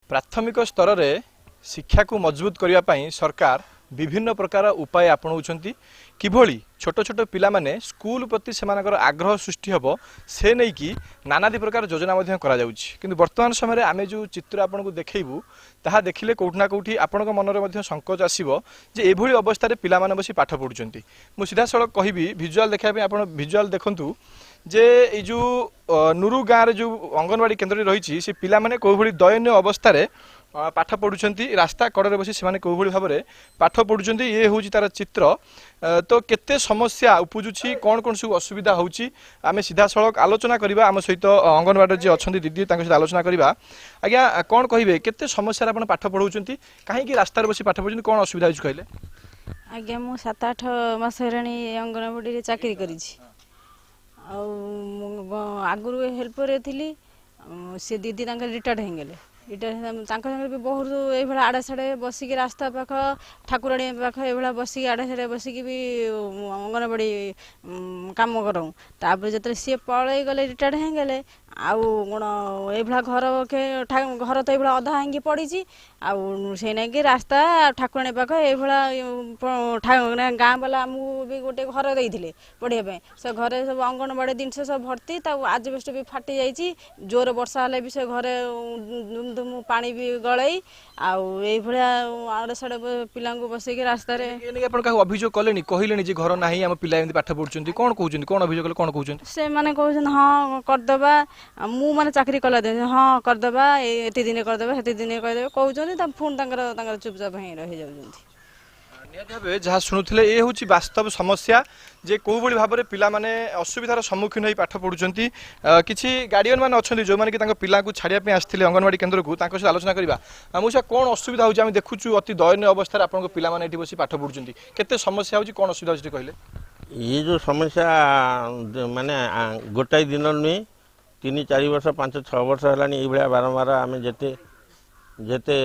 प्राथमिक स्तर में शिक्षा को मजबूत करने सरकार विभिन्न प्रकार उपाय आपणाउछंती किभली छोट छोट पिला माने स्कूल प्रति सेमानकर आग्रह सृष्टि हम से नहीं कि नानादी प्रकार योजना मध्य करा जाउछि किंतु वर्तमान समय आमे जो चित्र आपनको देखैबू ताहा देखिले कोठना कोठी आपनक मनरे मध्य संकोच आसीबो जे एभली अवस्था रे पिला माने बसी पाठ पढुचंती मु सीधा सड़क कहबी विजुअल देखा पे आपण विजुअल देखंतु जे ए जो नुरु गाँव रे जो अंगनवाड़ी केन्द्र रही से पिला माने को भली दयनीय अवस्था रे पाठ पढ़ुंट रास्ता कड़े बसी से कौभली भाव में पाठ पढ़ुंट ये हूँ तार चित्र तो केते समस्या उपजुची कौन कौन सब असुविधा होची आमे सीधा सड़क आलोचना करबा आम सहित अंगनवाड़ी जे अच्छी दीदी सहित आलोचना करबा आज्ञा कौन कहे केते समस्या आप पाठ पढ़ाऊँ कहीं रास्तार बसी पाठ पढ़ुं कौन असुविधा होची कहले आज्ञा मु 7-8 मास हेलाणी अंगनवाड़ी चाकरी करी आगु हेल्पर थी सी दीदी रिटायर्ड हो गले भी बहुत ये आड़े साड़े बसिक रास्ता पाख ठाकुराणी पाख ये बसिक आड़े साड़े बसिक भी अंगनवाड़ी कम करूँ तापर जो सी पलि गले रिटायर्ड हो गले आउ कौन ये घर के घर तो ये अधा hangi पड़ी से नहीं कि रास्ता ठाकुराणी पाख ये गाँ वाला आमको भी गोटे घर देते पढ़ाई से घरे सब अंगनवाड़ी जिनस सब भर्ती आजबेस्ट भी फाटी जाइए जोर वर्षा हेल्ले भी से घरे दुम पानी भी गलई आड़े साड़े पिला बसैक रास्त अभियोग कले कहले घर ना आम पिला पाठ पढ़ुं कौन कहते कौन अभियोग कले कौन कहते से मैंने कहते हाँ करदे मु माने चाकरी कला दिन हाँ करदे एति दिन करदे हेति दिन करदे कहते पुणी चुपचाप रही जाऊँ जहाँ शुणुले ये हूँ वास्तव समस्या जे कौ भाई भाव में पिला माने असुविधार सम्मुखीन हो पाठ पढ़ुंट किसी गार्डियन मैंने अच्छा जो मैंने पिला छाड़िया आसते अंगनवाड़ी केन्द्र को सहित आलोचना करवा मुझे कौन असुविधा होती आम देखुचु अति दयनीय अवस्था आप पिला बस पाठ पढ़ुंट केते समस्या होची कौन असुविधा होती कहले ये जो समस्या माने गोटाई दिन नुहे 3-4 वर्ष 5-6 वर्ष है बारंबार आम जिते जेते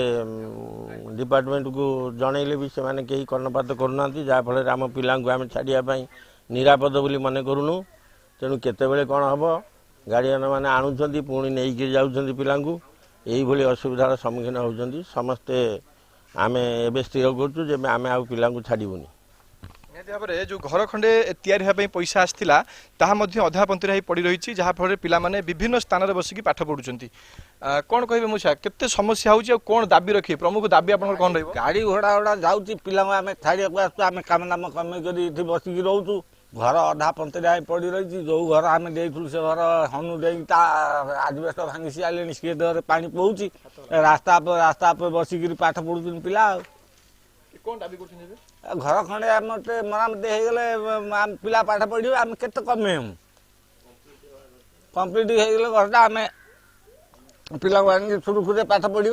डिपार्टमेंट को जनइले भी से कहीं कर्णपात करूना जहाँफल आम पिला आम छाड़ापी निरापद बोली मन करूनु तेणु केतबेले कौन हम गार्डियन मैंने आणुंट पुणी नहीं जाऊँ पिला यही असुविधार सम्मुखीन होती समस्ते आम ए स्थिर करूँ आम आ पिला छाड़बूनी भाव में जो घर खंडे या पैसा आसाला अधा पंतरा पड़ रही जहाँफल पिला विभिन्न स्थान में बसिक पाठ पढ़ुंट कौन कहे मुझे केते समस्या हो कौन दाबी रखिए प्रमुख दाबी आप कौन रही गाड़ी घोड़ा घोड़ा जाऊँगी पिला छाड़ा आम कम दाम कमे कर बसिक रोचु घर अधा पंतरा पड़ रही जो घर आम देलु से घर हनु दे आजबेस्ट भांगी सारे सी देहर पा पौची रास्ता बसिक पाठ पढ़ुन पिला कौन दाबी कर घर खंडे मत मरामती हो गले पिला पाठ पढ़े आम के कमे कम्प्लीट हो गले घरटा आम पिला सुरुखुरे पाठ पढ़े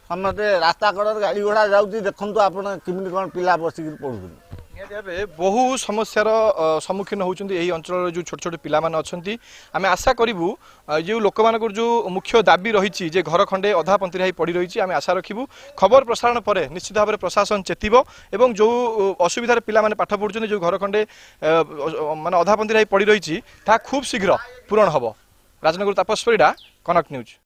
समस्ते रास्ता कड़े गाड़ी घोड़ा जाऊँगी देखु आप किमी कौन पिला बसिक पढ़ुन बहु समस्यार सम्मुखीन होती यही अंचल जो छोट छोट पिला अच्छा आम आशा करूँ जो लोक मान जो मुख्य दाबी रही घर खंडे अधा पंतरा पड़ रही आम आशा रखू खबर प्रसारण पर निश्चित भाव में प्रशासन चेतब और जो असुविधार पिला माने पाठ पढ़ुं जो घर खंडे माने अधा पंतरा पड़ रही खूब शीघ्र पूरण हम। राजनगर तापस परिडा, कनक न्यूज।